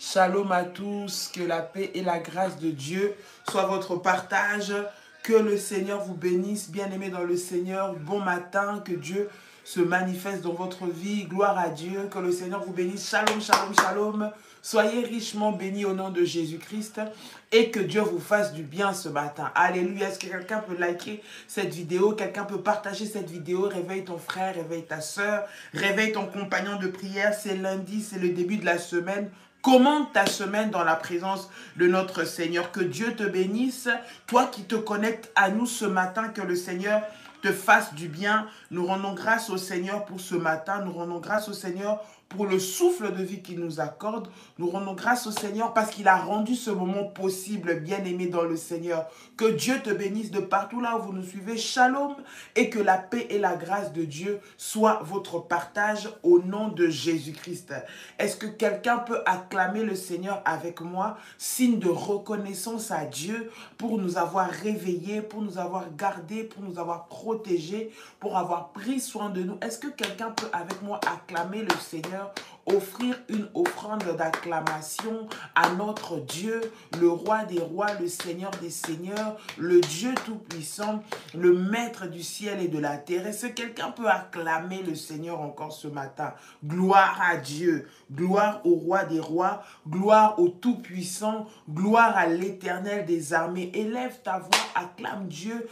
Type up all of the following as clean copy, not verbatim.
Shalom à tous, que la paix et la grâce de Dieu soient votre partage. Que le Seigneur vous bénisse, bien-aimés dans le Seigneur. Bon matin, que Dieu se manifeste dans votre vie. Gloire à Dieu, que le Seigneur vous bénisse. Shalom, shalom, shalom. Soyez richement bénis au nom de Jésus-Christ et que Dieu vous fasse du bien ce matin. Alléluia. Est-ce que quelqu'un peut liker cette vidéo? Quelqu'un peut partager cette vidéo? Réveille ton frère, réveille ta soeur, réveille ton compagnon de prière. C'est lundi, c'est le début de la semaine. Commande ta semaine dans la présence de notre Seigneur. Que Dieu te bénisse. Toi qui te connectes à nous ce matin, que le Seigneur te fasse du bien. Nous rendons grâce au Seigneur pour ce matin. Nous rendons grâce au Seigneur pour le souffle de vie qu'il nous accorde. Nous rendons grâce au Seigneur parce qu'il a rendu ce moment possible, bien-aimé dans le Seigneur. Que Dieu te bénisse de partout là où vous nous suivez. Shalom, et que la paix et la grâce de Dieu soient votre partage au nom de Jésus-Christ. Est-ce que quelqu'un peut acclamer le Seigneur avec moi, signe de reconnaissance à Dieu pour nous avoir réveillés, pour nous avoir gardés, pour nous avoir protégés, pour avoir pris soin de nous? Est-ce que quelqu'un peut avec moi acclamer le Seigneur, offrir une offrande d'acclamation à notre Dieu, le roi des rois, le Seigneur des seigneurs, le Dieu tout-puissant, le maître du ciel et de la terre? Est-ce que quelqu'un peut acclamer le Seigneur encore ce matin? Gloire à Dieu, gloire au roi des rois, gloire au tout-puissant, gloire à l'Éternel des armées. Élève ta voix, acclame Dieu,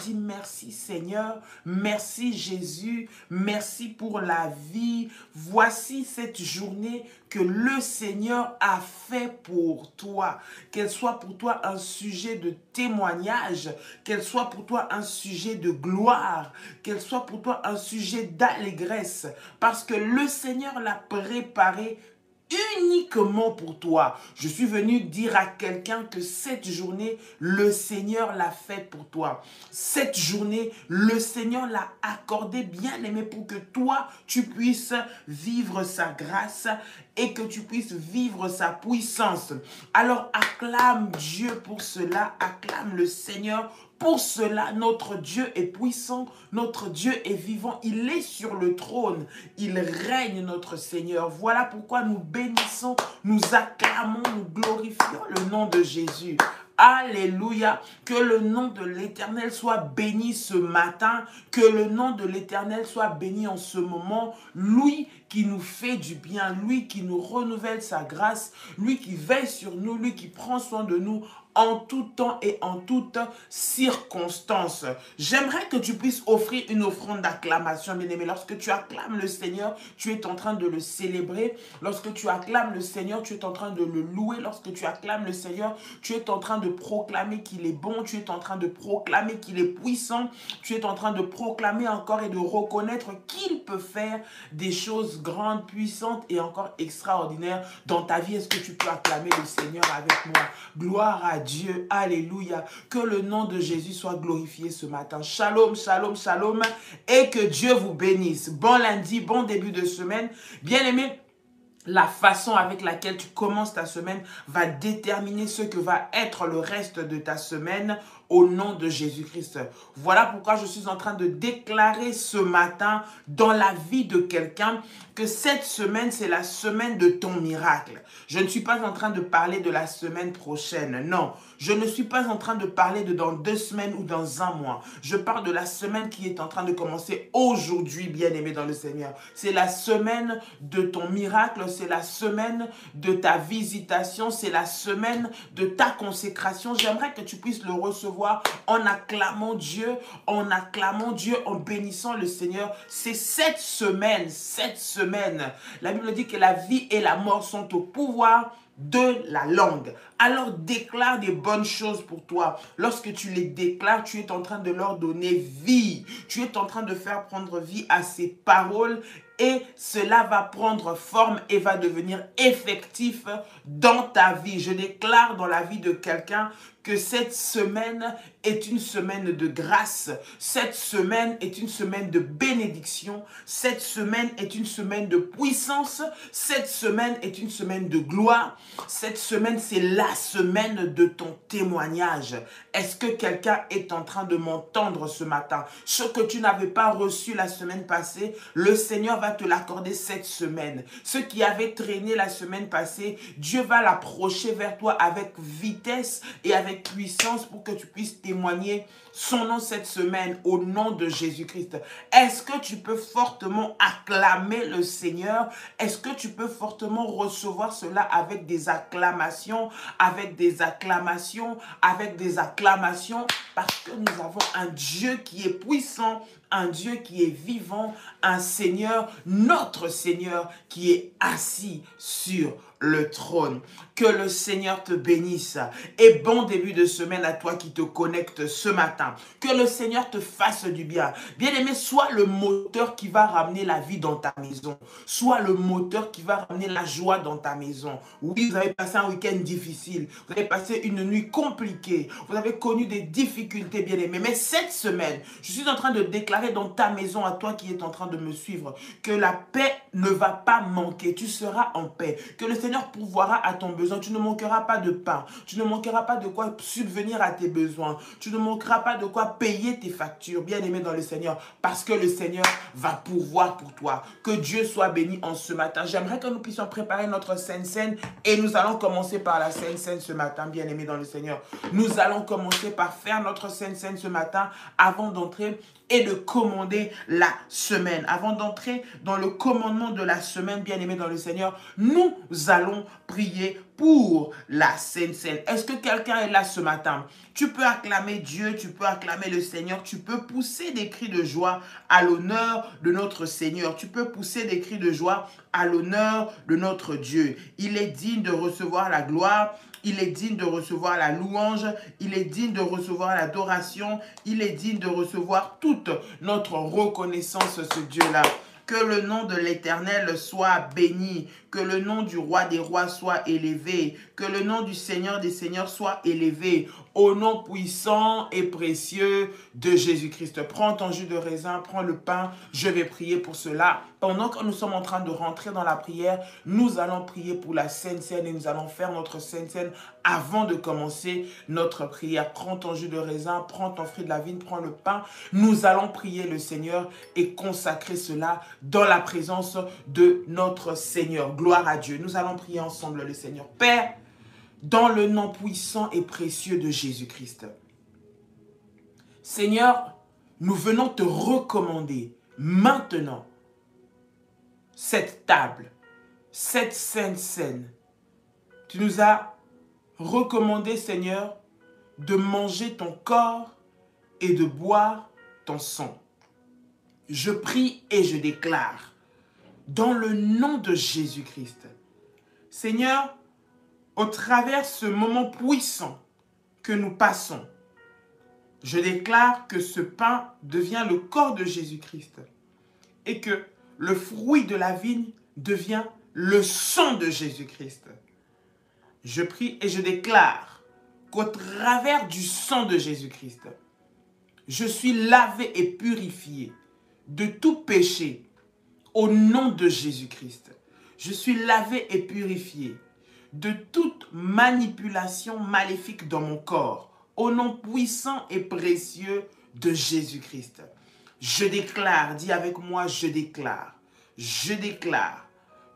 dis merci Seigneur, merci Jésus, merci pour la vie. Voici cette journée que le Seigneur a fait pour toi. Qu'elle soit pour toi un sujet de témoignage, qu'elle soit pour toi un sujet de gloire, qu'elle soit pour toi un sujet d'allégresse, parce que le Seigneur l'a préparé uniquement pour toi. Je suis venu dire à quelqu'un que cette journée, le Seigneur l'a faite pour toi. Cette journée, le Seigneur l'a accordée, bien aimé, pour que toi, tu puisses vivre sa grâce et que tu puisses vivre sa puissance. Alors acclame Dieu pour cela, acclame le Seigneur pour cela. Notre Dieu est puissant, notre Dieu est vivant, il est sur le trône, il règne notre Seigneur. Voilà pourquoi nous bénissons, nous acclamons, nous glorifions le nom de Jésus. Alléluia, que le nom de l'Éternel soit béni ce matin, que le nom de l'Éternel soit béni en ce moment. Lui qui nous fait du bien, lui qui nous renouvelle sa grâce, lui qui veille sur nous, lui qui prend soin de nous en tout temps et en toute circonstance. J'aimerais que tu puisses offrir une offrande d'acclamation, bien-aimé. Lorsque tu acclames le Seigneur, tu es en train de le célébrer. Lorsque tu acclames le Seigneur, tu es en train de le louer. Lorsque tu acclames le Seigneur, tu es en train de proclamer qu'il est bon. Tu es en train de proclamer qu'il est puissant. Tu es en train de proclamer encore et de reconnaître qu'il peut faire des choses grandes, puissantes et encore extraordinaires dans ta vie. Est-ce que tu peux acclamer le Seigneur avec moi? Gloire à Dieu, alléluia. Que le nom de Jésus soit glorifié ce matin. Shalom, shalom, shalom. Et que Dieu vous bénisse. Bon lundi, bon début de semaine. Bien-aimés, la façon avec laquelle tu commences ta semaine va déterminer ce que va être le reste de ta semaine au nom de Jésus-Christ. Voilà pourquoi je suis en train de déclarer ce matin dans la vie de quelqu'un que cette semaine, c'est la semaine de ton miracle. Je ne suis pas en train de parler de la semaine prochaine, non. Je ne suis pas en train de parler de dans 2 semaines ou dans 1 mois. Je parle de la semaine qui est en train de commencer aujourd'hui, bien-aimé dans le Seigneur. C'est la semaine de ton miracle, c'est la semaine de ta visitation, c'est la semaine de ta consécration. J'aimerais que tu puisses le recevoir en acclamant Dieu, en bénissant le Seigneur. C'est cette semaine. La Bible dit que la vie et la mort sont au pouvoir de la langue. Alors déclare des bonnes choses pour toi. Lorsque tu les déclares, tu es en train de leur donner vie. Tu es en train de faire prendre vie à ces paroles et cela va prendre forme et va devenir effectif dans ta vie. Je déclare dans la vie de quelqu'un que cette semaine est une semaine de grâce. Cette semaine est une semaine de bénédiction. Cette semaine est une semaine de puissance. Cette semaine est une semaine de gloire. Cette semaine, c'est la semaine de ton témoignage. Est-ce que quelqu'un est en train de m'entendre ce matin? Ce que tu n'avais pas reçu la semaine passée, le Seigneur va te l'accorder cette semaine. Ce qui avait traîné la semaine passée, Dieu va l'approcher vers toi avec vitesse et avec puissance pour que tu puisses témoigner son nom cette semaine au nom de Jésus-Christ. Est-ce que tu peux fortement acclamer le Seigneur? Est-ce que tu peux fortement recevoir cela avec des acclamations, avec des acclamations, avec des acclamations? Parce que nous avons un Dieu qui est puissant, un Dieu qui est vivant, un Seigneur, notre Seigneur qui est assis sur le trône. Que le Seigneur te bénisse et bon début de semaine à toi qui te connecte ce matin. Que le Seigneur te fasse du bien. Bien-aimé, sois le moteur qui va ramener la vie dans ta maison. Sois le moteur qui va ramener la joie dans ta maison. Oui, vous avez passé un week-end difficile. Vous avez passé une nuit compliquée. Vous avez connu des difficultés, bien-aimé. Mais cette semaine, je suis en train de déclarer dans ta maison, à toi qui es en train de me suivre, que la paix ne va pas manquer. Tu seras en paix. Que le Seigneur pourvoira à ton besoin. Tu ne manqueras pas de pain. Tu ne manqueras pas de quoi subvenir à tes besoins. Tu ne manqueras pas de quoi payer tes factures, bien-aimé dans le Seigneur, parce que le Seigneur va pourvoir pour toi. Que Dieu soit béni en ce matin. J'aimerais que nous puissions préparer notre Sainte Seine et nous allons commencer par la Sainte Seine ce matin, bien-aimé dans le Seigneur. Nous allons commencer par faire notre Sainte Seine ce matin avant d'entrer et de commander la semaine. Avant d'entrer dans le commandement de la semaine, bien-aimé dans le Seigneur, nous allons prier pour la Sainte Seine. Est-ce que quelqu'un est là ce matin? Tu peux acclamer Dieu, tu peux acclamer le Seigneur, tu peux pousser des cris de joie à l'honneur de notre Seigneur. Tu peux pousser des cris de joie à l'honneur de notre Dieu. Il est digne de recevoir la gloire. Il est digne de recevoir la louange, il est digne de recevoir l'adoration, il est digne de recevoir toute notre reconnaissance, ce Dieu-là. Que le nom de l'Éternel soit béni, que le nom du roi des rois soit élevé, que le nom du Seigneur des seigneurs soit élevé, au nom puissant et précieux de Jésus-Christ. Prends ton jus de raisin, prends le pain, je vais prier pour cela. Pendant que nous sommes en train de rentrer dans la prière, nous allons prier pour la Sainte Seine et nous allons faire notre Sainte Seine avant de commencer notre prière. Prends ton jus de raisin, prends ton fruit de la vigne, prends le pain. Nous allons prier le Seigneur et consacrer cela dans la présence de notre Seigneur. Gloire à Dieu. Nous allons prier ensemble le Seigneur. Père, dans le nom puissant et précieux de Jésus-Christ. Seigneur, nous venons te recommander maintenant cette table, cette Sainte Seine. Tu nous as recommandé, Seigneur, de manger ton corps et de boire ton sang. Je prie et je déclare, dans le nom de Jésus-Christ, Seigneur, au travers ce moment puissant que nous passons, je déclare que ce pain devient le corps de Jésus-Christ et que le fruit de la vigne devient le sang de Jésus-Christ. Je prie et je déclare qu'au travers du sang de Jésus-Christ, je suis lavé et purifié de tout péché au nom de Jésus-Christ. Je suis lavé et purifié de toute manipulation maléfique dans mon corps, au nom puissant et précieux de Jésus-Christ. Je déclare, dis avec moi, je déclare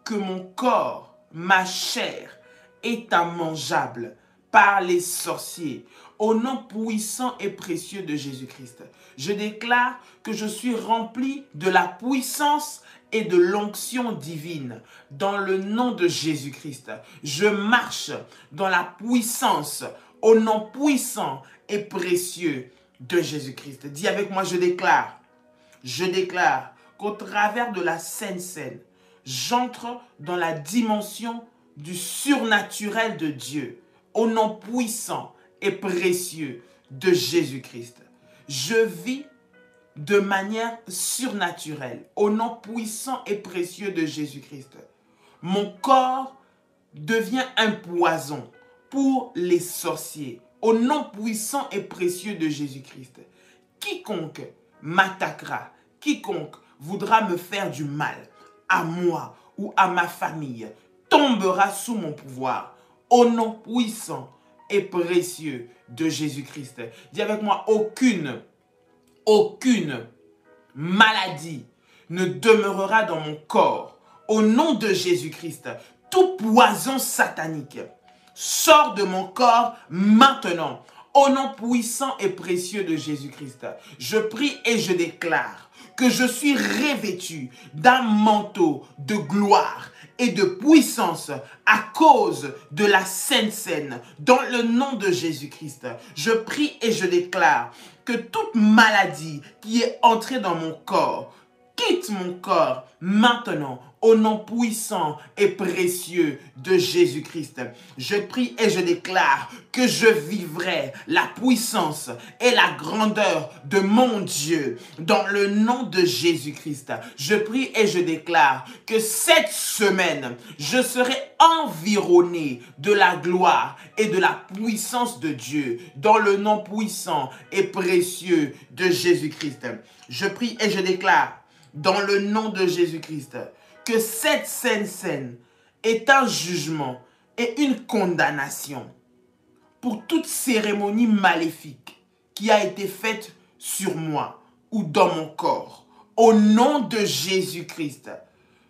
que mon corps, ma chair est immangeable par les sorciers, au nom puissant et précieux de Jésus-Christ. Je déclare que je suis rempli de la puissance et de l'onction divine dans le nom de Jésus-Christ. Je marche dans la puissance, au nom puissant et précieux de Jésus-Christ. Dis avec moi, je déclare qu'au travers de la Sainte Seine, j'entre dans la dimension du surnaturel de Dieu, au nom puissant et précieux de Jésus-Christ. Je vis de manière surnaturelle, au nom puissant et précieux de Jésus-Christ. Mon corps devient un poison pour les sorciers, au nom puissant et précieux de Jésus-Christ. Quiconque m'attaquera, quiconque voudra me faire du mal à moi ou à ma famille, tombera sous mon pouvoir, au nom puissant et précieux de Jésus-Christ. Dis avec moi, aucune maladie ne demeurera dans mon corps. Au nom de Jésus-Christ, tout poison satanique sort de mon corps maintenant. Au nom puissant et précieux de Jésus-Christ, je prie et je déclare que je suis revêtu d'un manteau de gloire et de puissance à cause de la Sainte Seine, dans le nom de Jésus-Christ. Je prie et je déclare que toute maladie qui est entrée dans mon corps quitte mon corps maintenant au nom puissant et précieux de Jésus-Christ. Je prie et je déclare que je vivrai la puissance et la grandeur de mon Dieu dans le nom de Jésus-Christ. Je prie et je déclare que cette semaine, je serai environné de la gloire et de la puissance de Dieu dans le nom puissant et précieux de Jésus-Christ. Je prie et je déclare dans le nom de Jésus-Christ que cette Sainte Seine est un jugement et une condamnation pour toute cérémonie maléfique qui a été faite sur moi ou dans mon corps. Au nom de Jésus-Christ,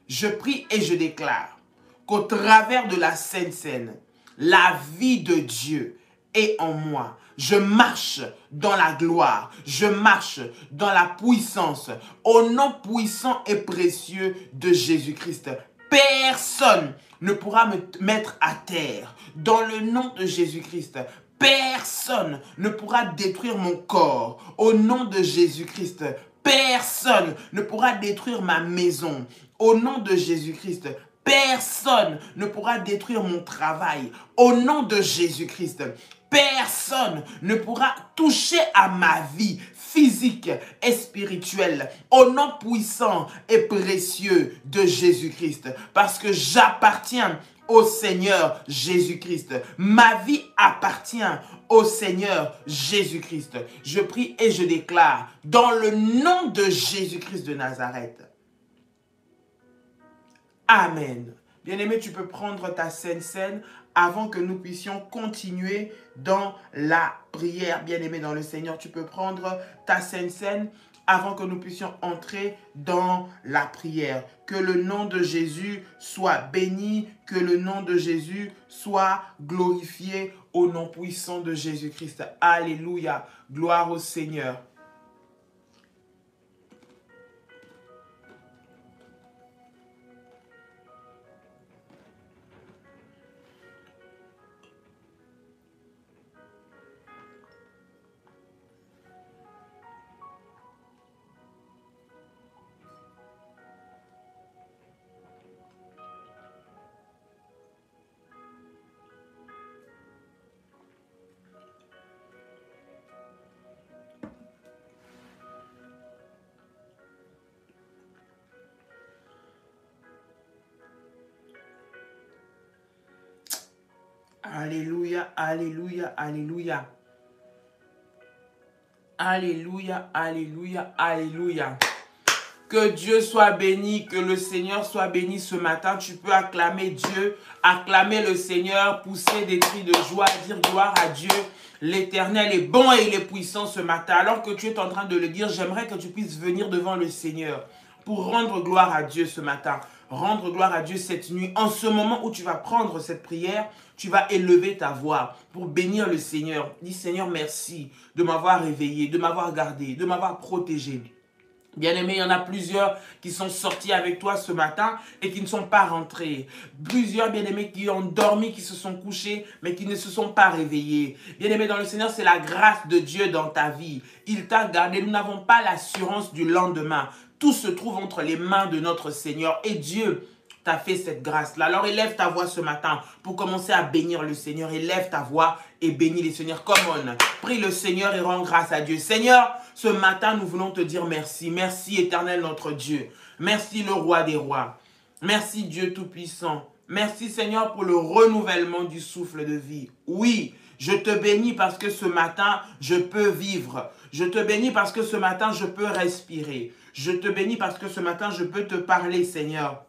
je prie et je déclare qu'au travers de la Sainte Seine, la vie de Dieu est en moi. Je marche dans la gloire, je marche dans la puissance, au nom puissant et précieux de Jésus-Christ. Personne ne pourra me mettre à terre dans le nom de Jésus-Christ. Personne ne pourra détruire mon corps au nom de Jésus-Christ. Personne ne pourra détruire ma maison au nom de Jésus-Christ. Personne ne pourra détruire mon travail au nom de Jésus-Christ. Personne ne pourra toucher à ma vie physique et spirituelle au nom puissant et précieux de Jésus-Christ. Parce que j'appartiens au Seigneur Jésus-Christ. Ma vie appartient au Seigneur Jésus-Christ. Je prie et je déclare dans le nom de Jésus-Christ de Nazareth. Amen. Bien-aimé, tu peux prendre ta Sainte Seine avant que nous puissions continuer dans la prière. Bien-aimé dans le Seigneur, tu peux prendre ta Sainte Seine avant que nous puissions entrer dans la prière. Que le nom de Jésus soit béni, que le nom de Jésus soit glorifié au nom puissant de Jésus-Christ. Alléluia, gloire au Seigneur. Alléluia, alléluia, alléluia. Alléluia, alléluia, alléluia. Que Dieu soit béni, que le Seigneur soit béni ce matin. Tu peux acclamer Dieu, acclamer le Seigneur, pousser des cris de joie, dire gloire à Dieu. L'Éternel est bon et il est puissant ce matin. Alors que tu es en train de le dire, j'aimerais que tu puisses venir devant le Seigneur pour rendre gloire à Dieu ce matin. Rendre gloire à Dieu cette nuit. En ce moment où tu vas prendre cette prière, tu vas élever ta voix pour bénir le Seigneur. Dis Seigneur, merci de m'avoir réveillé, de m'avoir gardé, de m'avoir protégé. Bien-aimé, il y en a plusieurs qui sont sortis avec toi ce matin et qui ne sont pas rentrés. Plusieurs bien-aimés qui ont dormi, qui se sont couchés, mais qui ne se sont pas réveillés. Bien-aimé dans le Seigneur, c'est la grâce de Dieu dans ta vie. Il t'a gardé. Nous n'avons pas l'assurance du lendemain. Tout se trouve entre les mains de notre Seigneur. Et Dieu t'a fait cette grâce-là. Alors élève ta voix ce matin pour commencer à bénir le Seigneur. Élève ta voix et bénis les Seigneurs. Come on. Prie le Seigneur et rends grâce à Dieu. Seigneur, ce matin, nous voulons te dire merci. Merci, Éternel, notre Dieu. Merci, le Roi des rois. Merci, Dieu Tout-Puissant. Merci, Seigneur, pour le renouvellement du souffle de vie. Oui, Je te bénis parce que ce matin, je peux vivre. Je te bénis parce que ce matin, je peux respirer. Je te bénis parce que ce matin, je peux te parler, Seigneur.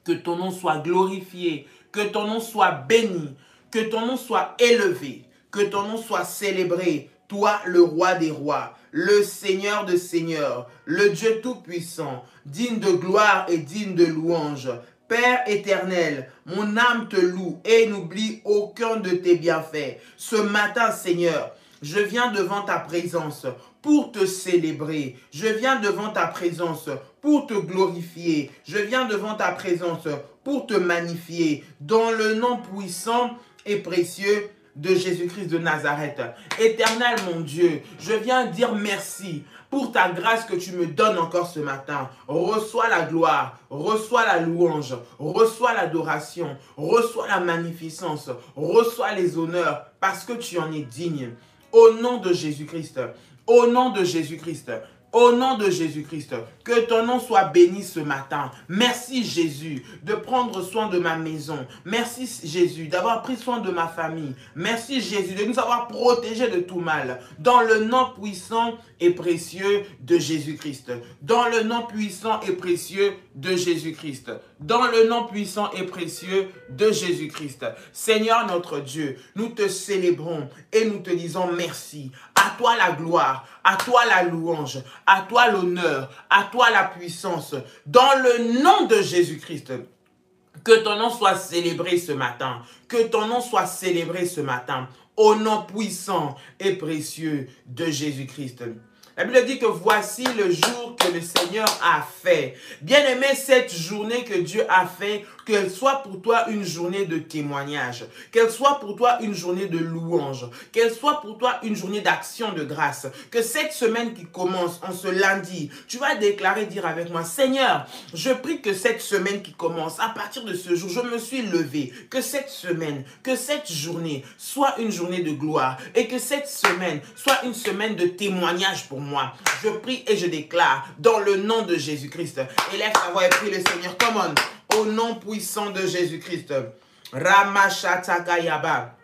Que ton nom soit glorifié, que ton nom soit béni, que ton nom soit élevé, que ton nom soit célébré. Toi, le roi des rois, le Seigneur de seigneurs, le Dieu tout-puissant, digne de gloire et digne de louange. Père éternel, mon âme te loue et n'oublie aucun de tes bienfaits. Ce matin, Seigneur, je viens devant ta présence pour te célébrer. Je viens devant ta présence pour te glorifier. Je viens devant ta présence pour te magnifier. Dans le nom puissant et précieux de Jésus-Christ de Nazareth. Éternel mon Dieu, je viens dire merci pour ta grâce que tu me donnes encore ce matin. Reçois la gloire, reçois la louange, reçois l'adoration, reçois la magnificence, reçois les honneurs parce que tu en es digne. Au nom de Jésus-Christ, au nom de Jésus-Christ, au nom de Jésus-Christ, que ton nom soit béni ce matin. Merci Jésus de prendre soin de ma maison. Merci Jésus d'avoir pris soin de ma famille. Merci Jésus de nous avoir protégés de tout mal. Dans le nom puissant et précieux de Jésus-Christ. Dans le nom puissant et précieux de Jésus-Christ. Dans le nom puissant et précieux de Jésus-Christ. Seigneur notre Dieu, nous te célébrons et nous te disons merci. À toi la gloire, à toi la louange, à toi l'honneur, à toi la puissance. Dans le nom de Jésus-Christ. Que ton nom soit célébré ce matin. Que ton nom soit célébré ce matin. Au nom puissant et précieux de Jésus-Christ. La Bible dit que voici le jour que le Seigneur a fait. Bien-aimé, cette journée que Dieu a fait, qu'elle soit pour toi une journée de témoignage, qu'elle soit pour toi une journée de louange, qu'elle soit pour toi une journée d'action de grâce. Que cette semaine qui commence en ce lundi, tu vas déclarer, dire avec moi, Seigneur, je prie que cette semaine qui commence, à partir de ce jour, je me suis levé, que cette semaine, que cette journée soit une journée de gloire et que cette semaine soit une semaine de témoignage pour moi. Je prie et je déclare dans le nom de Jésus-Christ. Élève ta voix et prie le Seigneur. Come on. Au nom puissant de Jésus-Christ. Ramashatagayaba.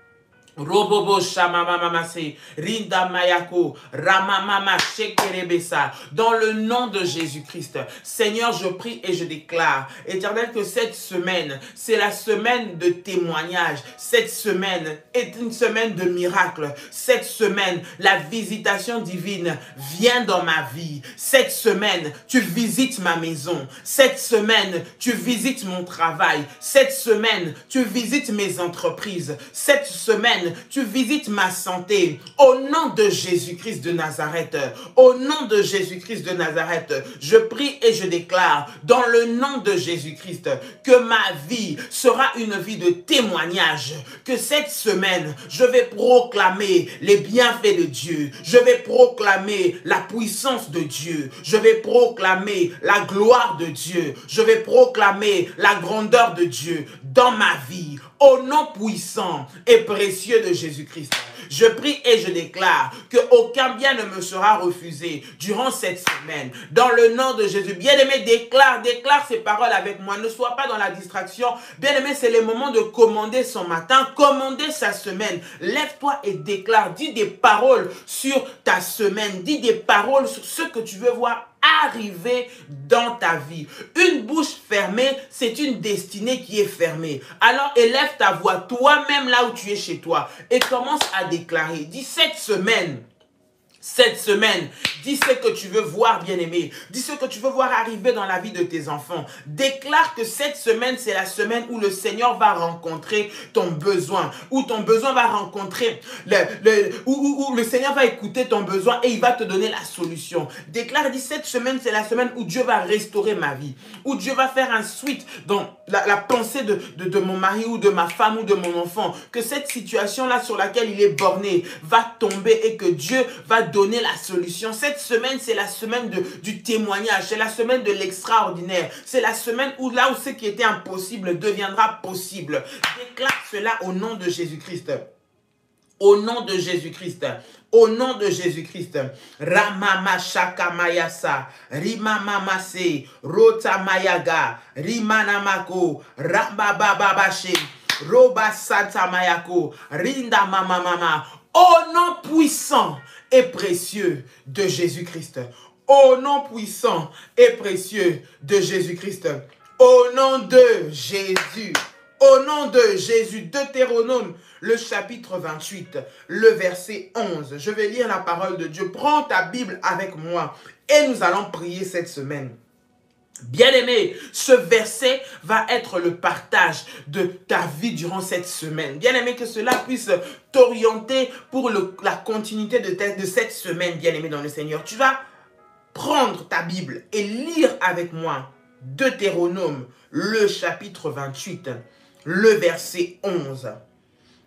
Robobo shamamamamase, rinda mayako, ramamama shekerebesa. Dans le nom de Jésus-Christ, Seigneur, je prie et je déclare, Éternel, que cette semaine, c'est la semaine de témoignage. Cette semaine est une semaine de miracles. Cette semaine, la visitation divine vient dans ma vie. Cette semaine, tu visites ma maison. Cette semaine, tu visites mon travail. Cette semaine, tu visites mes entreprises. Cette semaine, tu visites ma santé. Au nom de Jésus-Christ de Nazareth, au nom de Jésus-Christ de Nazareth, je prie et je déclare dans le nom de Jésus-Christ que ma vie sera une vie de témoignage, que cette semaine, je vais proclamer les bienfaits de Dieu, je vais proclamer la puissance de Dieu, je vais proclamer la gloire de Dieu, je vais proclamer la grandeur de Dieu dans ma vie. Au nom puissant et précieux de Jésus-Christ, je prie et je déclare que aucun bien ne me sera refusé durant cette semaine. Dans le nom de Jésus, bien-aimé, déclare ces paroles avec moi. Ne sois pas dans la distraction. Bien-aimé, c'est le moment de commander son matin, commander sa semaine. Lève-toi et déclare. Dis des paroles sur ta semaine. Dis des paroles sur ce que tu veux voir arriver dans ta vie. Une bouche fermée, c'est une destinée qui est fermée. Alors élève ta voix toi-même là où tu es chez toi et commence à déclarer. Dis cette semaine, dis ce que tu veux voir, bien-aimé. Dis ce que tu veux voir arriver dans la vie de tes enfants. Déclare que cette semaine, c'est la semaine où le Seigneur va rencontrer ton besoin. Où ton besoin va rencontrer, où le Seigneur va écouter ton besoin et il va te donner la solution. Déclare, dis cette semaine, c'est la semaine où Dieu va restaurer ma vie. Où Dieu va faire un switch dans la pensée de mon mari ou de ma femme ou de mon enfant. Que cette situation-là sur laquelle il est borné va tomber et que Dieu va donner la solution. Cette semaine, c'est la semaine du témoignage, c'est la semaine de l'extraordinaire, c'est la semaine où là où ce qui était impossible deviendra possible. Déclare cela au nom de Jésus-Christ. Au nom de Jésus-Christ. Au nom de Jésus-Christ. Ramama shakamayasa, rimamamase, rotamayaga, rimanamako, rababababashe. Roba Sata Mayako, Rinda Mama Mama. Au nom puissant et précieux de Jésus-Christ. Au nom puissant et précieux de Jésus-Christ. Au nom de Jésus. Au nom de Jésus. Deutéronome, le chapitre 28, le verset 11. Je vais lire la parole de Dieu. Prends ta Bible avec moi et nous allons prier cette semaine. Bien-aimé, ce verset va être le partage de ta vie durant cette semaine. Bien-aimé, que cela puisse t'orienter pour la continuité de cette semaine, bien-aimé dans le Seigneur. Tu vas prendre ta Bible et lire avec moi Deutéronome, le chapitre 28, le verset 11.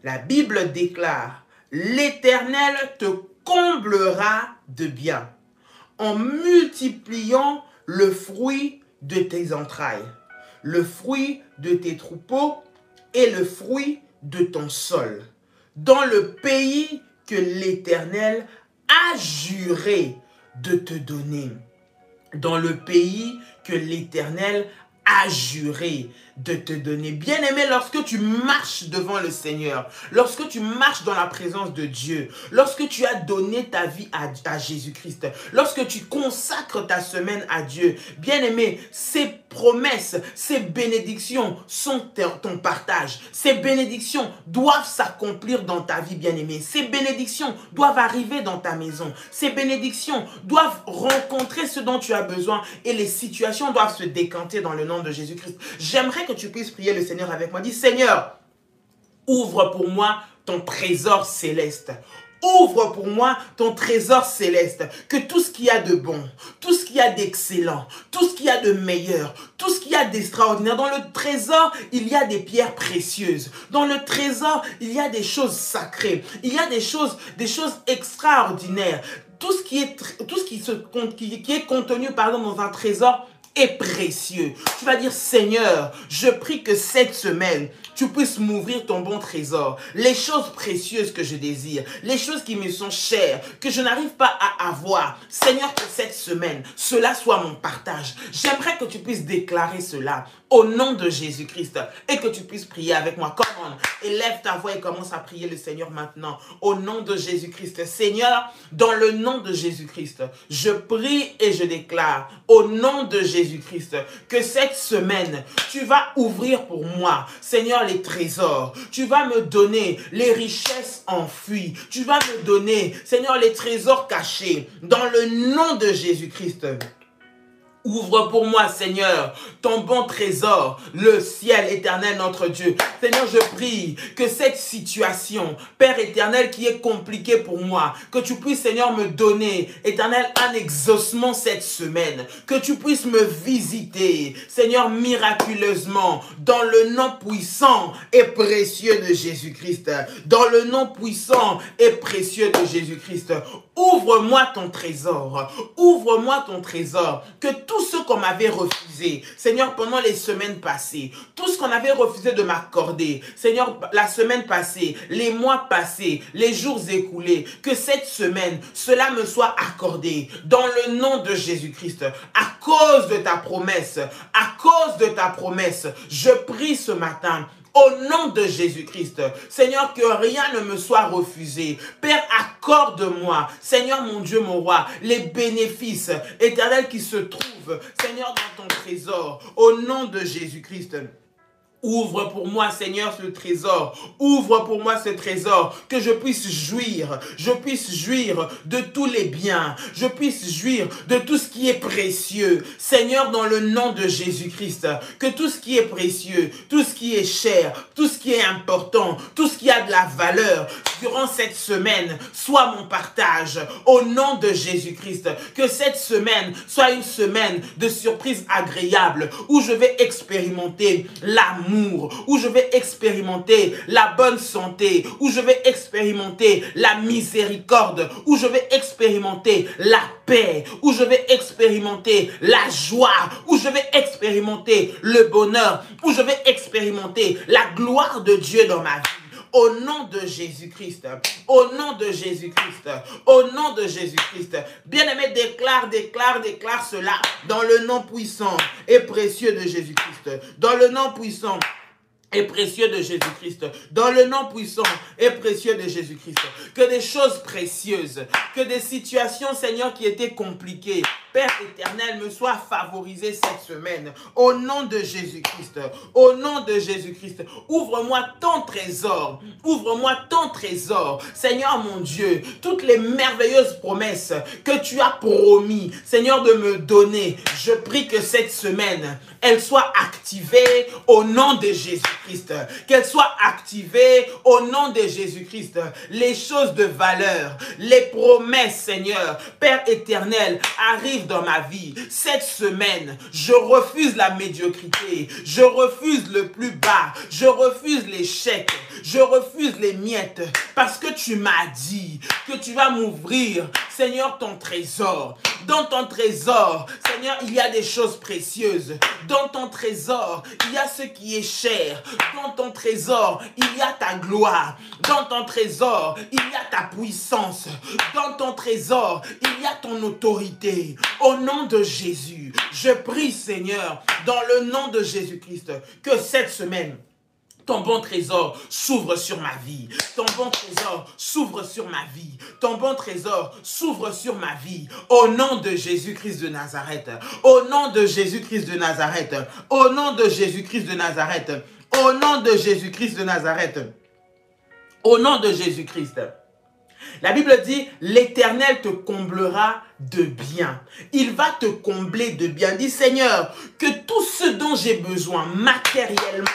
La Bible déclare, « L'Éternel te comblera de bien en multipliant le fruit de tes entrailles, le fruit de tes troupeaux et le fruit de ton sol, dans le pays que l'Éternel a juré de te donner. » Dans le pays que l'Éternel a juré de te donner. Bien-aimé, lorsque tu marches devant le Seigneur, lorsque tu marches dans la présence de Dieu, lorsque tu as donné ta vie à Jésus-Christ, lorsque tu consacres ta semaine à Dieu, bien-aimé, ces promesses, ces bénédictions sont ton partage. Ces bénédictions doivent s'accomplir dans ta vie, bien-aimé. Ces bénédictions doivent arriver dans ta maison. Ces bénédictions doivent rencontrer ce dont tu as besoin et les situations doivent se décanter dans le nom de Jésus-Christ. J'aimerais que tu puisses prier le Seigneur avec moi. Dis, Seigneur, ouvre pour moi ton trésor céleste. Ouvre pour moi ton trésor céleste, que tout ce qu'il y a de bon, tout ce qu'il y a d'excellent, tout ce qu'il y a de meilleur, tout ce qu'il y a d'extraordinaire. Dans le trésor, il y a des pierres précieuses. Dans le trésor, il y a des choses sacrées. Il y a des choses extraordinaires. Tout ce qui est contenu dans un trésor est précieux. Tu vas dire, Seigneur, je prie que cette semaine, tu puisses m'ouvrir ton bon trésor. Les choses précieuses que je désire, les choses qui me sont chères, que je n'arrive pas à avoir. Seigneur, que cette semaine, cela soit mon partage. J'aimerais que tu puisses déclarer cela au nom de Jésus-Christ et que tu puisses prier avec moi. Comment? Élève ta voix et commence à prier le Seigneur maintenant. Au nom de Jésus-Christ. Seigneur, dans le nom de Jésus-Christ, je prie et je déclare au nom de Jésus-Christ que cette semaine, tu vas ouvrir pour moi, Seigneur, les trésors. Tu vas me donner les richesses enfuies. Tu vas me donner, Seigneur, les trésors cachés. Dans le nom de Jésus-Christ. Ouvre pour moi, Seigneur, ton bon trésor, le ciel éternel, notre Dieu. Seigneur, je prie que cette situation, Père éternel, qui est compliquée pour moi, que tu puisses, Seigneur, me donner, éternel, un exaucement cette semaine. Que tu puisses me visiter, Seigneur, miraculeusement, dans le nom puissant et précieux de Jésus-Christ. Dans le nom puissant et précieux de Jésus-Christ. Ouvre-moi ton trésor. Ouvre-moi ton trésor. Que tout ce qu'on m'avait refusé, Seigneur, pendant les semaines passées, tout ce qu'on avait refusé de m'accorder, Seigneur, la semaine passée, les mois passés, les jours écoulés, que cette semaine, cela me soit accordé dans le nom de Jésus-Christ. À cause de ta promesse, je prie ce matin, au nom de Jésus-Christ, Seigneur, que rien ne me soit refusé. Père, accorde-moi, Seigneur mon Dieu, mon roi, les bénéfices éternels qui se trouvent, Seigneur, dans ton trésor, au nom de Jésus-Christ. Ouvre pour moi, Seigneur, ce trésor. Ouvre pour moi ce trésor, que je puisse jouir de tous les biens. Je puisse jouir de tout ce qui est précieux. Seigneur, dans le nom de Jésus-Christ, que tout ce qui est précieux, tout ce qui est cher, tout ce qui est important, tout ce qui a de la valeur, durant cette semaine, soit mon partage. Au nom de Jésus-Christ, que cette semaine soit une semaine de surprises agréables, où je vais expérimenter l'amour, où je vais expérimenter la bonne santé, où je vais expérimenter la miséricorde, où je vais expérimenter la paix, où je vais expérimenter la joie, où je vais expérimenter le bonheur, où je vais expérimenter la gloire de Dieu dans ma vie. Au nom de Jésus-Christ, au nom de Jésus-Christ, au nom de Jésus-Christ. Bien-aimé, déclare cela dans le nom puissant et précieux de Jésus-Christ. Dans le nom puissant et précieux de Jésus-Christ, dans le nom puissant et précieux de Jésus-Christ, que des choses précieuses, que des situations, Seigneur, qui étaient compliquées, Père éternel, me soient favorisées cette semaine, au nom de Jésus-Christ, au nom de Jésus-Christ. Ouvre-moi ton trésor, ouvre-moi ton trésor, Seigneur mon Dieu, toutes les merveilleuses promesses que tu as promis, Seigneur, de me donner, je prie que cette semaine, elle soit activée au nom de Jésus-Christ, qu'elle soit activée au nom de Jésus-Christ, les choses de valeur, les promesses, Seigneur, Père éternel, arrivent dans ma vie. Cette semaine, je refuse la médiocrité, je refuse le plus bas, je refuse l'échec, je refuse les miettes, parce que tu m'as dit que tu vas m'ouvrir, Seigneur, ton trésor. Dans ton trésor, Seigneur, il y a des choses précieuses. Dans ton trésor, il y a ce qui est cher. Dans ton trésor, il y a ta gloire. Dans ton trésor, il y a ta puissance. Dans ton trésor, il y a ton autorité. Au nom de Jésus, je prie, Seigneur, dans le nom de Jésus-Christ, que cette semaine, ton bon trésor s'ouvre sur ma vie. Ton bon trésor s'ouvre sur ma vie. Ton bon trésor s'ouvre sur ma vie. Au nom de Jésus-Christ de Nazareth. Au nom de Jésus-Christ de Nazareth. Au nom de Jésus-Christ de Nazareth. Au nom de Jésus-Christ de Nazareth. Au nom de Jésus-Christ. La Bible dit, l'Éternel te comblera de bien. Il va te combler de bien. Dis, Seigneur, que tout ce dont j'ai besoin matériellement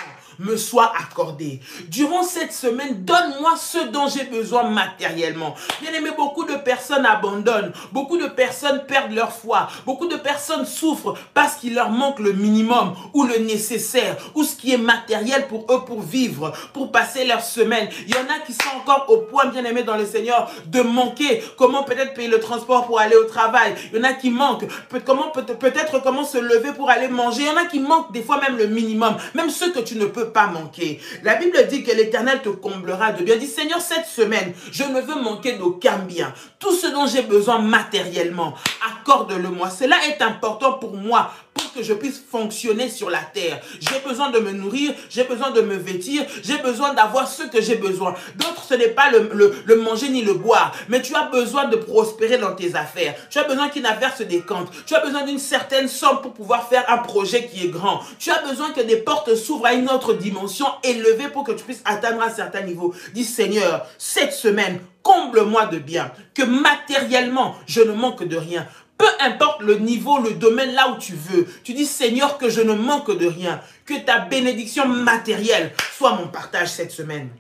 me soit accordé. Durant cette semaine, donne-moi ce dont j'ai besoin matériellement. Bien aimé, beaucoup de personnes abandonnent, beaucoup de personnes perdent leur foi, beaucoup de personnes souffrent parce qu'il leur manque le minimum ou le nécessaire ou ce qui est matériel pour eux pour vivre, pour passer leur semaine. Il y en a qui sont encore au point, bien aimé dans le Seigneur, de manquer comment peut-être payer le transport pour aller au travail. Il y en a qui manquent peut-être comment se lever pour aller manger. Il y en a qui manquent des fois même le minimum, même ceux que tu ne peux pas manquer. La Bible dit que l'Éternel te comblera de bien. Dis, Seigneur, cette semaine, je ne veux manquer d'aucun bien. Tout ce dont j'ai besoin matériellement, accorde-le-moi. Cela est important pour moi, pour que je puisse fonctionner sur la terre. J'ai besoin de me nourrir, j'ai besoin de me vêtir, j'ai besoin d'avoir ce que j'ai besoin. D'autres, ce n'est pas le manger ni le boire, mais tu as besoin de prospérer dans tes affaires. Tu as besoin qu'une affaire se décante. Tu as besoin d'une certaine somme pour pouvoir faire un projet qui est grand. Tu as besoin que des portes s'ouvrent à une autre dimension élevée pour que tu puisses atteindre un certain niveau. Dis, Seigneur, cette semaine, comble-moi de bien, que matériellement, je ne manque de rien. Peu importe le niveau, le domaine, là où tu veux. Tu dis, Seigneur, que je ne manque de rien. Que ta bénédiction matérielle soit mon partage cette semaine.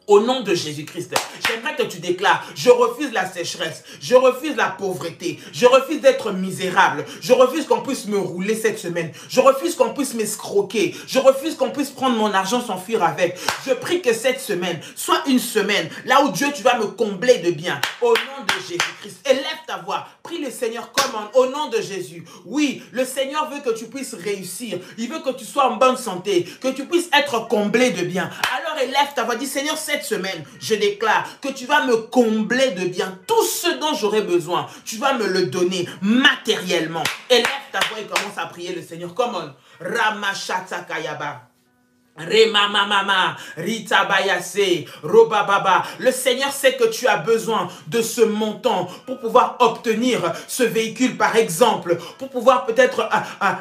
Au nom de Jésus-Christ, j'aimerais que tu déclares, je refuse la sécheresse, je refuse la pauvreté, je refuse d'être misérable, je refuse qu'on puisse me rouler cette semaine, je refuse qu'on puisse m'escroquer, je refuse qu'on puisse prendre mon argent, s'enfuir avec. Je prie que cette semaine soit une semaine là où Dieu, tu vas me combler de bien. Au nom de Jésus-Christ, élève ta voix, prie le Seigneur, commande, au nom de Jésus. Oui, le Seigneur veut que tu puisses réussir, il veut que tu sois en bonne santé, que tu puisses être comblé de bien. Alors élève ta voix, dis, Seigneur, cette semaine, je déclare que tu vas me combler de bien. Tout ce dont j'aurai besoin, tu vas me le donner matériellement. Élève ta voix et commence à prier le Seigneur. Commande. Ramashatakayaba. Remamamama, Rita Bayase, Robababa. Le Seigneur sait que tu as besoin de ce montant pour pouvoir obtenir ce véhicule, par exemple, pour pouvoir peut-être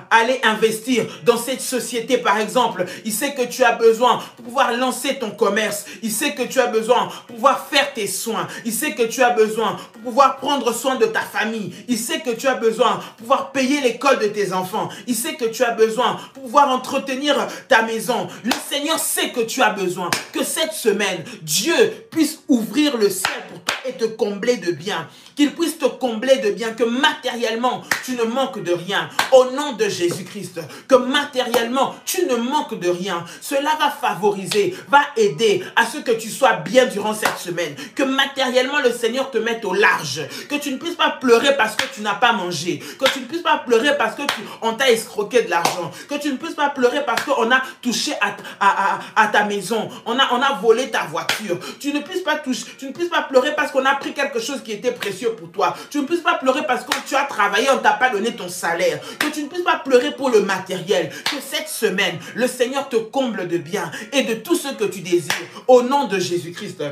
aller investir dans cette société, par exemple. Il sait que tu as besoin pour pouvoir lancer ton commerce. Il sait que tu as besoin pour pouvoir faire tes soins. Il sait que tu as besoin pour pouvoir prendre soin de ta famille. Il sait que tu as besoin pour pouvoir payer l'école de tes enfants. Il sait que tu as besoin pour pouvoir entretenir ta maison. Le Seigneur sait que tu as besoin que cette semaine, Dieu puisse ouvrir le ciel pour toi et te combler de bien. Qu'il puisse te combler de bien, que matériellement, tu ne manques de rien. Au nom de Jésus-Christ, que matériellement, tu ne manques de rien. Cela va favoriser, va aider à ce que tu sois bien durant cette semaine. Que matériellement, le Seigneur te mette au large. Que tu ne puisses pas pleurer parce que tu n'as pas mangé. Que tu ne puisses pas pleurer parce que on t'a escroqué de l'argent. Que tu ne puisses pas pleurer parce qu'on a touché à ta maison. On a volé ta voiture. Tu ne puisses pas pleurer parce qu'on a pris quelque chose qui était précieux Dieu pour toi. Tu ne puisses pas pleurer parce que tu as travaillé, on ne t'a pas donné ton salaire. Que tu ne puisses pas pleurer pour le matériel. Que cette semaine, le Seigneur te comble de bien et de tout ce que tu désires. Au nom de Jésus-Christ.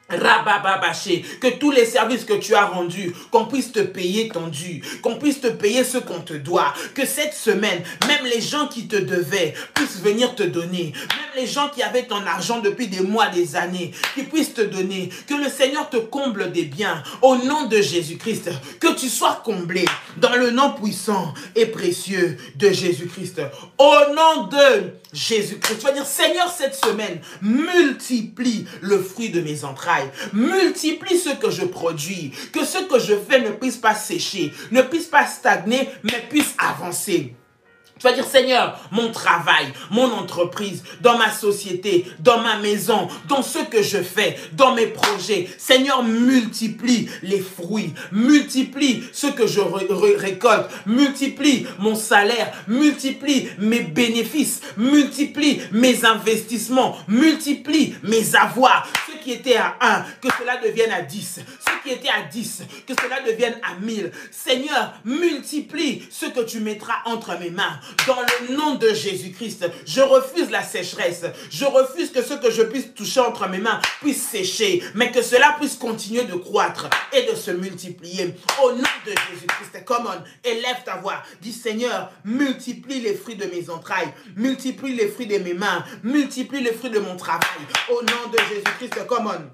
Rabababaché, que tous les services que tu as rendus, qu'on puisse te payer ton dû, qu'on puisse te payer ce qu'on te doit, que cette semaine, même les gens qui te devaient puissent venir te donner, même les gens qui avaient ton argent depuis des mois, des années, qui puissent te donner, que le Seigneur te comble des biens, au nom de Jésus-Christ, que tu sois comblé dans le nom puissant et précieux de Jésus-Christ, au nom de Jésus-Christ. Tu vas dire, Seigneur, cette semaine, multiplie le fruit de mes entrailles. Multiplie ce que je produis, que ce que je fais ne puisse pas sécher, ne puisse pas stagner, mais puisse avancer. Tu vas dire, Seigneur, mon travail, mon entreprise, dans ma société, dans ma maison, dans ce que je fais, dans mes projets, Seigneur, multiplie les fruits, multiplie ce que je récolte, multiplie mon salaire, multiplie mes bénéfices, multiplie mes investissements, multiplie mes avoirs. Ce qui était à 1, que cela devienne à 10. Ce qui était à 10, que cela devienne à 1000. Seigneur, multiplie ce que tu mettras entre mes mains. Dans le nom de Jésus-Christ, je refuse la sécheresse. Je refuse que ce que je puisse toucher entre mes mains puisse sécher, mais que cela puisse continuer de croître et de se multiplier. Au nom de Jésus-Christ, come on, élève ta voix. Dis, Seigneur, multiplie les fruits de mes entrailles, multiplie les fruits de mes mains, multiplie les fruits de mon travail. Au nom de Jésus-Christ, come on.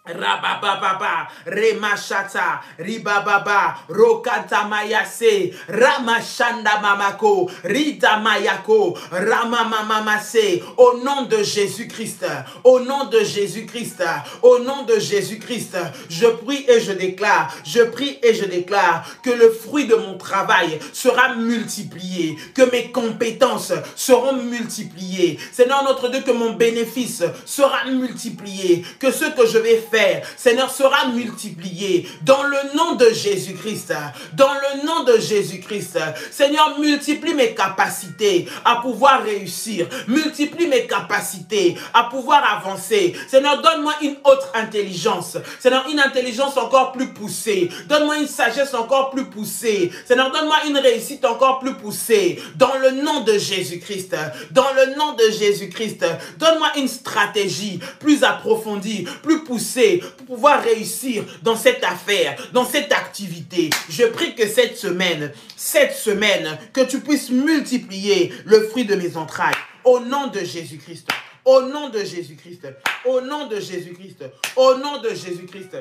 Rabababa, Remashata, Ribababa, Rokata Mayase, Ramashanda Mamako, Rita Mayako, Ramamamamase, au nom de Jésus-Christ, au nom de Jésus-Christ, au nom de Jésus-Christ, je prie et je déclare, que le fruit de mon travail sera multiplié, que mes compétences seront multipliées. Seigneur notre Dieu, que mon bénéfice sera multiplié, que ce que je vais faire, Seigneur, sera multiplié dans le nom de Jésus-Christ. Dans le nom de Jésus-Christ. Seigneur, multiplie mes capacités à pouvoir réussir. Multiplie mes capacités à pouvoir avancer. Seigneur, donne-moi une autre intelligence. Seigneur, une intelligence encore plus poussée. Donne-moi une sagesse encore plus poussée. Seigneur, donne-moi une réussite encore plus poussée. Dans le nom de Jésus-Christ. Dans le nom de Jésus-Christ. Donne-moi une stratégie plus approfondie, plus poussée, pour pouvoir réussir dans cette affaire, dans cette activité. Je prie que cette semaine, que tu puisses multiplier le fruit de mes entrailles. Au nom de Jésus-Christ. Au nom de Jésus-Christ. Au nom de Jésus-Christ. Au nom de Jésus-Christ.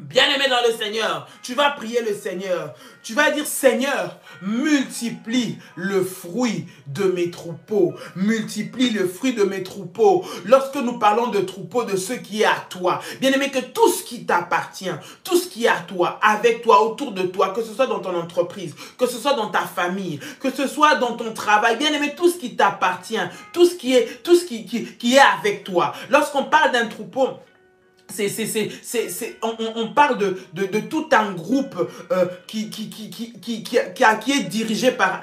Bien-aimé dans le Seigneur, tu vas prier le Seigneur. Tu vas dire, Seigneur, multiplie le fruit de mes troupeaux. Multiplie le fruit de mes troupeaux. Lorsque nous parlons de troupeaux, de ce qui est à toi, bien-aimé, que tout ce qui t'appartient, tout ce qui est à toi, avec toi, autour de toi, que ce soit dans ton entreprise, que ce soit dans ta famille, que ce soit dans ton travail, bien-aimé, tout ce qui t'appartient, tout ce qui est avec toi. Lorsqu'on parle d'un troupeau, on parle de tout un groupe qui est dirigé par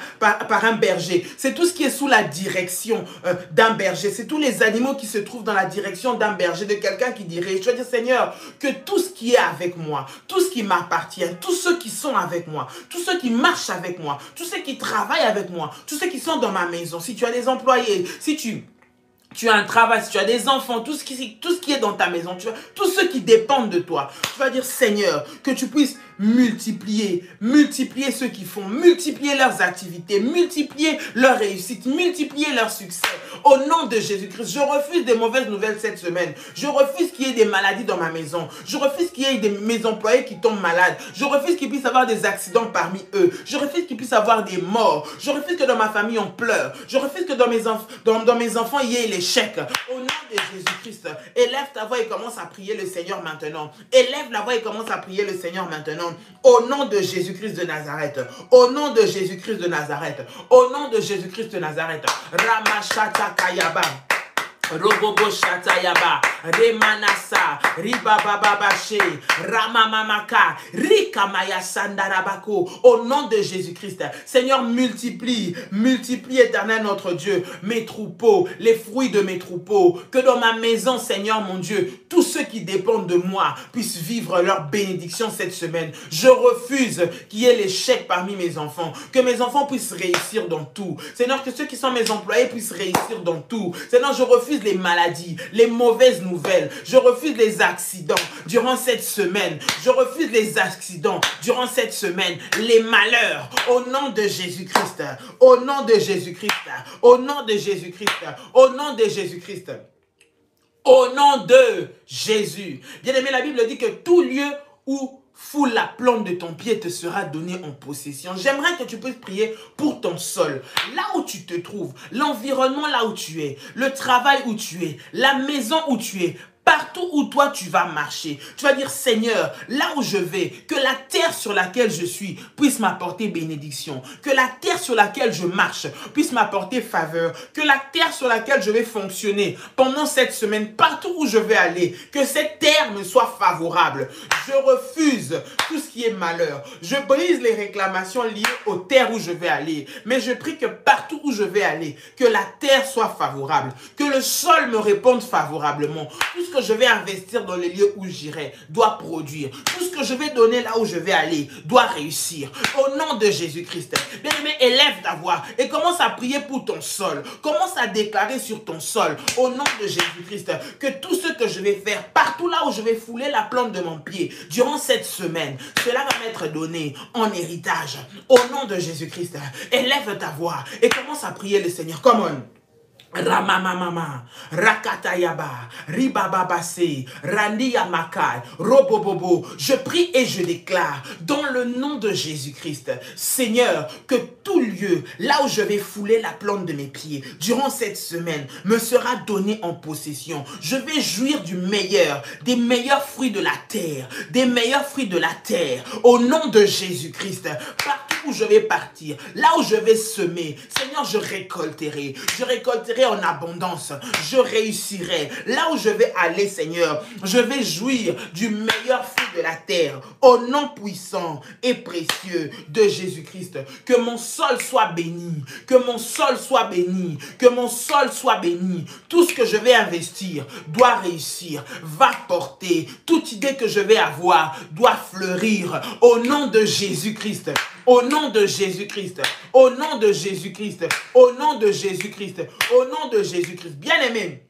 un berger. C'est tout ce qui est sous la direction d'un berger. C'est tous les animaux qui se trouvent dans la direction d'un berger, de quelqu'un qui dirige. Je veux dire, Seigneur, que tout ce qui est avec moi, tout ce qui m'appartient, tous ceux qui sont avec moi, tous ceux qui marchent avec moi, tous ceux qui travaillent avec moi, tous ceux qui sont dans ma maison, si tu as des employés, si tu as un travail, si tu as des enfants, tout ce qui est dans ta maison, tous ceux qui dépendent de toi, tu vas dire, Seigneur, que tu puisses multiplier ceux qui font, multiplier leurs activités, multiplier leur réussite, multiplier leur succès. Au nom de Jésus-Christ, je refuse des mauvaises nouvelles cette semaine. Je refuse qu'il y ait des maladies dans ma maison. Je refuse qu'il y ait mes employés qui tombent malades. Je refuse qu'il puisse y avoir des accidents parmi eux. Je refuse qu'il puisse y avoir des morts. Je refuse que dans ma famille on pleure. Je refuse que dans mes enfants il y ait l'échec. Au nom de Jésus-Christ, élève ta voix et commence à prier le Seigneur maintenant. Élève la voix et commence à prier le Seigneur maintenant. Au nom de Jésus-Christ de Nazareth. Au nom de Jésus-Christ de Nazareth. Au nom de Jésus-Christ de Nazareth. Ramashata Kayaba. Robobo Shatayaba, Remanasa, Ribabababache, Ramamamaka, Rikamaya Sandarabako, au nom de Jésus-Christ. Seigneur, multiplie, éternel notre Dieu, mes troupeaux, les fruits de mes troupeaux, que dans ma maison, Seigneur mon Dieu, tous ceux qui dépendent de moi puissent vivre leur bénédiction cette semaine. Je refuse qu'il y ait l'échec parmi mes enfants, que mes enfants puissent réussir dans tout. Seigneur, que ceux qui sont mes employés puissent réussir dans tout. Seigneur, je refuse les maladies, les mauvaises nouvelles. Je refuse les accidents durant cette semaine. Je refuse les accidents durant cette semaine. Les malheurs. Au nom de Jésus-Christ. Au nom de Jésus-Christ. Au nom de Jésus-Christ. Au nom de Jésus-Christ. Au nom de Jésus. Bien-aimé, la Bible dit que tout lieu où foule la plante de ton pied te sera donné en possession. J'aimerais que tu puisses prier pour ton sol. Là où tu te trouves, l'environnement là où tu es, le travail où tu es, la maison où tu es, partout où toi tu vas marcher, tu vas dire Seigneur, là où je vais, que la terre sur laquelle je suis puisse m'apporter bénédiction, que la terre sur laquelle je marche puisse m'apporter faveur, que la terre sur laquelle je vais fonctionner pendant cette semaine, partout où je vais aller, que cette terre me soit favorable. Je refuse tout ce qui est malheur. Je brise les réclamations liées aux terres où je vais aller, mais je prie que partout où je vais aller, que la terre soit favorable, que le sol me réponde favorablement. Tout ce que je vais investir dans les lieux où j'irai doit produire. Tout ce que je vais donner là où je vais aller doit réussir. Au nom de Jésus-Christ. Bien-aimé, élève ta voix et commence à prier pour ton sol. Commence à déclarer sur ton sol, au nom de Jésus-Christ, que tout ce que je vais faire, partout là où je vais fouler la plante de mon pied, durant cette semaine, cela va m'être donné en héritage. Au nom de Jésus-Christ, élève ta voix et commence à prier le Seigneur. Come on. Ramamamama, Rakatayaba, Ribababase, Randiyamakai, Robobobo. Je prie et je déclare dans le nom de Jésus-Christ, Seigneur, que tout lieu, là où je vais fouler la plante de mes pieds, durant cette semaine, me sera donné en possession. Je vais jouir du meilleur, des meilleurs fruits de la terre, des meilleurs fruits de la terre, au nom de Jésus-Christ. Partout où je vais partir, là où je vais semer, Seigneur, je récolterai en abondance, je réussirai. Là où je vais aller, Seigneur, je vais jouir du meilleur fruit de la terre, au nom puissant et précieux de Jésus-Christ. Que mon sol soit béni, que mon sol soit béni, que mon sol soit béni. Tout ce que je vais investir doit réussir, va porter. Toute idée que je vais avoir doit fleurir, au nom de Jésus-Christ. Au nom de Jésus-Christ, au nom de Jésus-Christ, au nom de Jésus-Christ, au nom de Jésus-Christ. Bien-aimé,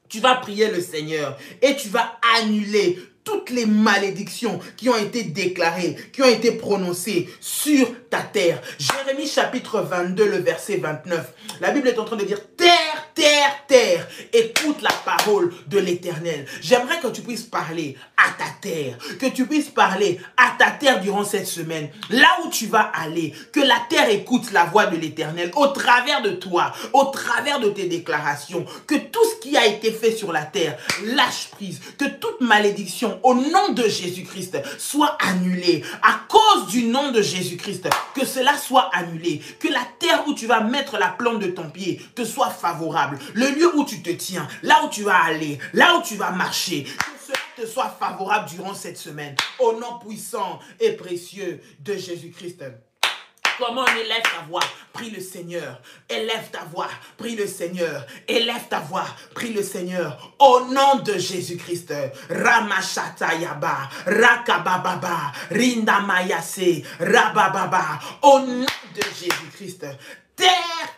tu vas prier le Seigneur et tu vas annuler toutes les malédictions qui ont été déclarées, qui ont été prononcées sur ta terre. Jérémie chapitre 22, le verset 29. La Bible est en train de dire, terre, terre, terre, écoute la parole de l'Éternel. J'aimerais que tu puisses parler à ta terre, que tu puisses parler à ta terre durant cette semaine. Là où tu vas aller, que la terre écoute la voix de l'Éternel au travers de toi, au travers de tes déclarations, que tout ce qui a été fait sur la terre lâche prise, que toute malédiction au nom de Jésus-Christ soit annulée à cause du nom de Jésus-Christ, que cela soit annulé, que la terre où tu vas mettre la plante de ton pied te soit favorable, le lieu où tu te tiens, là où tu vas aller, là où tu vas marcher, que cela te soit favorable durant cette semaine, au nom puissant et précieux de Jésus-Christ. Comment on élève ta voix? Prie le Seigneur. Élève ta voix. Prie le Seigneur. Élève ta voix. Prie le Seigneur. Au nom de Jésus-Christ. Ramashatayaba. Rakabababa. Rindamayase. Rabababa. Au nom de Jésus-Christ. Terre,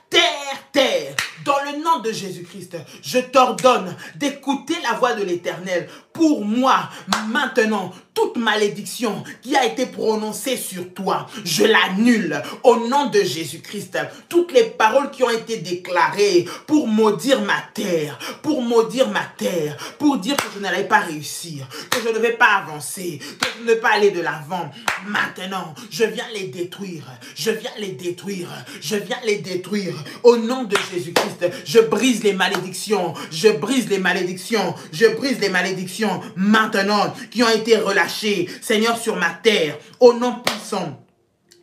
terre, terre. Dans le nom de Jésus-Christ, je t'ordonne d'écouter la voix de l'Éternel. Pour moi, maintenant, toute malédiction qui a été prononcée sur toi, je l'annule au nom de Jésus-Christ. Toutes les paroles qui ont été déclarées pour maudire ma terre, pour dire que je n'allais pas réussir, que je ne vais pas avancer, que je ne vais pas aller de l'avant. Maintenant, je viens les détruire, je viens les détruire, je viens les détruire au nom de Jésus-Christ. Je brise les malédictions, je brise les malédictions, je brise les malédictions maintenant qui ont été relâchées, Seigneur, sur ma terre, au nom puissant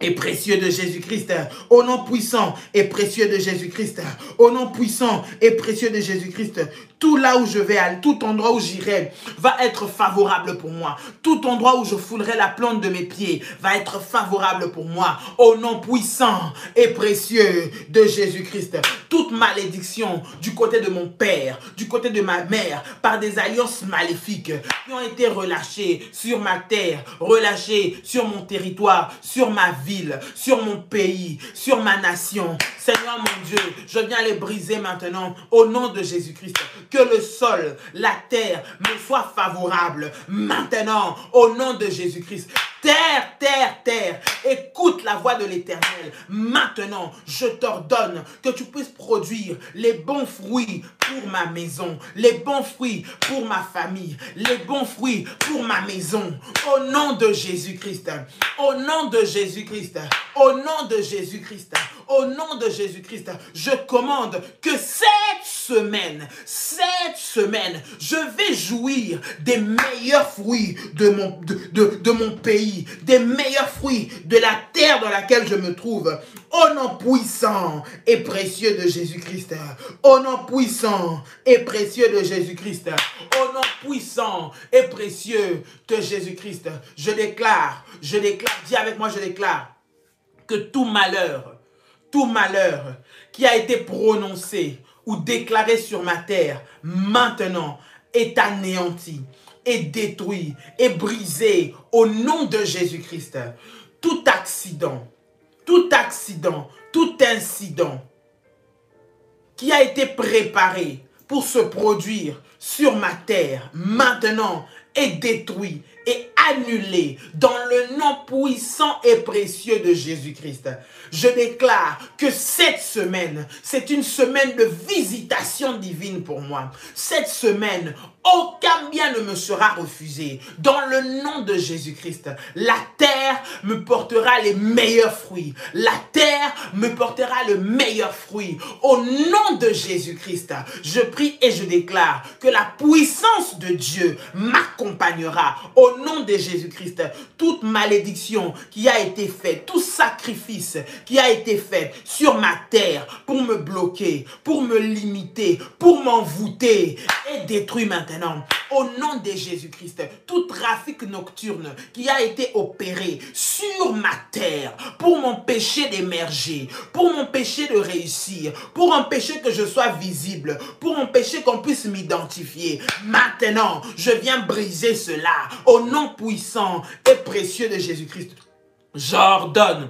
et précieux de Jésus-Christ, au nom puissant et précieux de Jésus-Christ, au nom puissant et précieux de Jésus-Christ, tout là où je vais aller, tout endroit où j'irai va être favorable pour moi. Tout endroit où je foulerai la plante de mes pieds va être favorable pour moi. Au nom puissant et précieux de Jésus-Christ. Toute malédiction du côté de mon père, du côté de ma mère, par des alliances maléfiques qui ont été relâchées sur ma terre, relâchées sur mon territoire, sur ma ville, sur mon pays, sur ma nation. Seigneur mon Dieu, je viens les briser maintenant au nom de Jésus-Christ. Que le sol, la terre me soit favorable maintenant au nom de Jésus-Christ. Terre, terre, terre, écoute la voix de l'Éternel. Maintenant, je t'ordonne que tu puisses produire les bons fruits pour ma maison, les bons fruits pour ma famille, les bons fruits pour ma maison. Au nom de Jésus-Christ, au nom de Jésus-Christ, au nom de Jésus-Christ, au nom de Jésus-Christ, je commande que cette semaine, je vais jouir des meilleurs fruits de mon pays, des meilleurs fruits de la terre dans laquelle je me trouve. Au nom puissant et précieux de Jésus-Christ. Au nom puissant et précieux de Jésus-Christ. Au nom puissant et précieux de Jésus-Christ. Je déclare, dis avec moi, je déclare que tout malheur qui a été prononcé ou déclaré sur ma terre, maintenant est anéanti, est détruit, est brisé au nom de Jésus-Christ. Tout accident, tout incident qui a été préparé pour se produire sur ma terre, maintenant est détruit et annulé dans le nom puissant et précieux de Jésus-Christ. Je déclare que cette semaine, c'est une semaine de visitation divine pour moi. Cette semaine, aucun bien ne me sera refusé. Dans le nom de Jésus-Christ, la terre me portera les meilleurs fruits. La terre me portera le meilleur fruit. Au nom de Jésus-Christ, je prie et je déclare que la puissance de Dieu m'accompagnera. Au nom de Jésus-Christ, toute malédiction qui a été faite, tout sacrifice qui a été fait sur ma terre pour me bloquer, pour me limiter, pour m'envoûter, est détruit maintenant. Au nom de Jésus-Christ, tout trafic nocturne qui a été opéré sur ma terre pour m'empêcher d'émerger, pour m'empêcher de réussir, pour empêcher que je sois visible, pour empêcher qu'on puisse m'identifier. Maintenant, je viens briser cela au nom puissant et précieux de Jésus-Christ. J'ordonne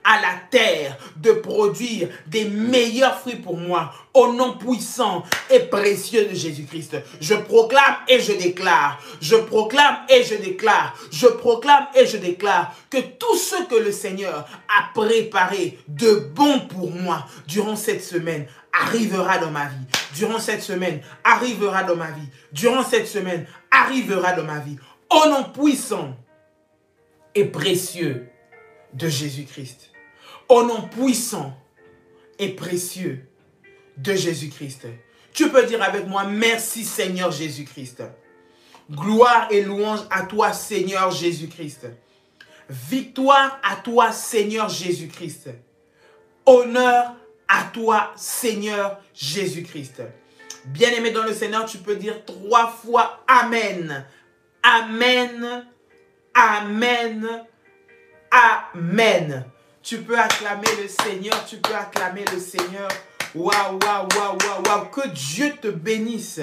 à la terre de produire des meilleurs fruits pour moi au nom puissant et précieux de Jésus-Christ. Je proclame et je déclare, que tout ce que le Seigneur a préparé de bon pour moi durant cette semaine arrivera dans ma vie. Durant cette semaine arrivera dans ma vie. Durant cette semaine arrivera dans ma vie. Au nom puissant et précieux de Jésus-Christ. Au nom puissant et précieux de Jésus-Christ. Tu peux dire avec moi, merci Seigneur Jésus-Christ. Gloire et louange à toi Seigneur Jésus-Christ. Victoire à toi Seigneur Jésus-Christ. Honneur à toi Seigneur Jésus-Christ. Bien-aimé dans le Seigneur, tu peux dire 3 fois Amen. Amen. Amen. Amen. Tu peux acclamer le Seigneur. Tu peux acclamer le Seigneur. Waouh, waouh, waouh, waouh, waouh. Que Dieu te bénisse.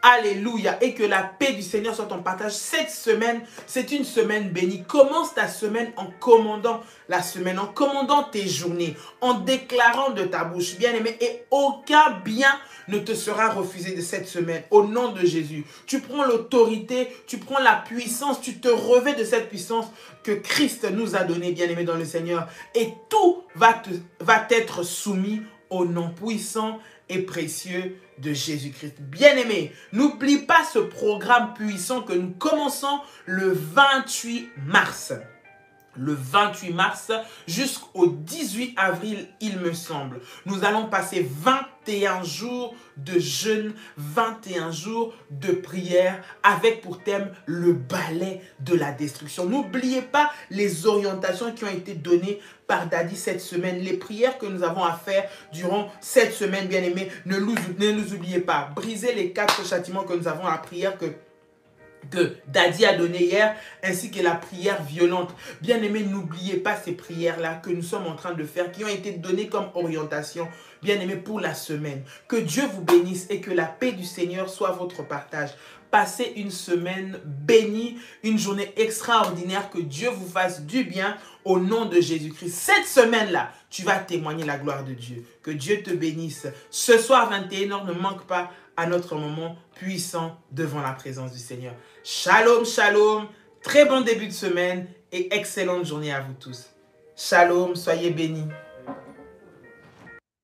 Alléluia. Et que la paix du Seigneur soit ton partage. Cette semaine, c'est une semaine bénie. Commence ta semaine en commandant la semaine, en commandant tes journées, en déclarant de ta bouche, bien-aimé, et aucun bien ne te sera refusé de cette semaine. Au nom de Jésus, tu prends l'autorité, tu prends la puissance, tu te revêts de cette puissance que Christ nous a donnée, bien-aimé dans le Seigneur. Et tout va t'être soumis au nom puissant et précieux de Jésus-Christ. Bien-aimé, n'oublie pas ce programme puissant que nous commençons le 28 mars. le 28 mars jusqu'au 18 avril, il me semble. Nous allons passer 21 jours de jeûne, 21 jours de prière avec pour thème le balai de la destruction. N'oubliez pas les orientations qui ont été données par Daddy cette semaine, les prières que nous avons à faire durant cette semaine, bien-aimés. Ne nous oubliez pas, brisez les 4 châtiments que nous avons à la prière que Daddy a donné hier, ainsi que la prière violente. Bien aimé, n'oubliez pas ces prières-là que nous sommes en train de faire, qui ont été données comme orientation, bien aimé, pour la semaine. Que Dieu vous bénisse et que la paix du Seigneur soit votre partage. Passez une semaine bénie, une journée extraordinaire, que Dieu vous fasse du bien au nom de Jésus-Christ. Cette semaine-là, tu vas témoigner la gloire de Dieu. Que Dieu te bénisse. Ce soir, 21h, ne manque pas à notre moment puissant devant la présence du Seigneur. Shalom, shalom. Très bon début de semaine et excellente journée à vous tous. Shalom, soyez bénis.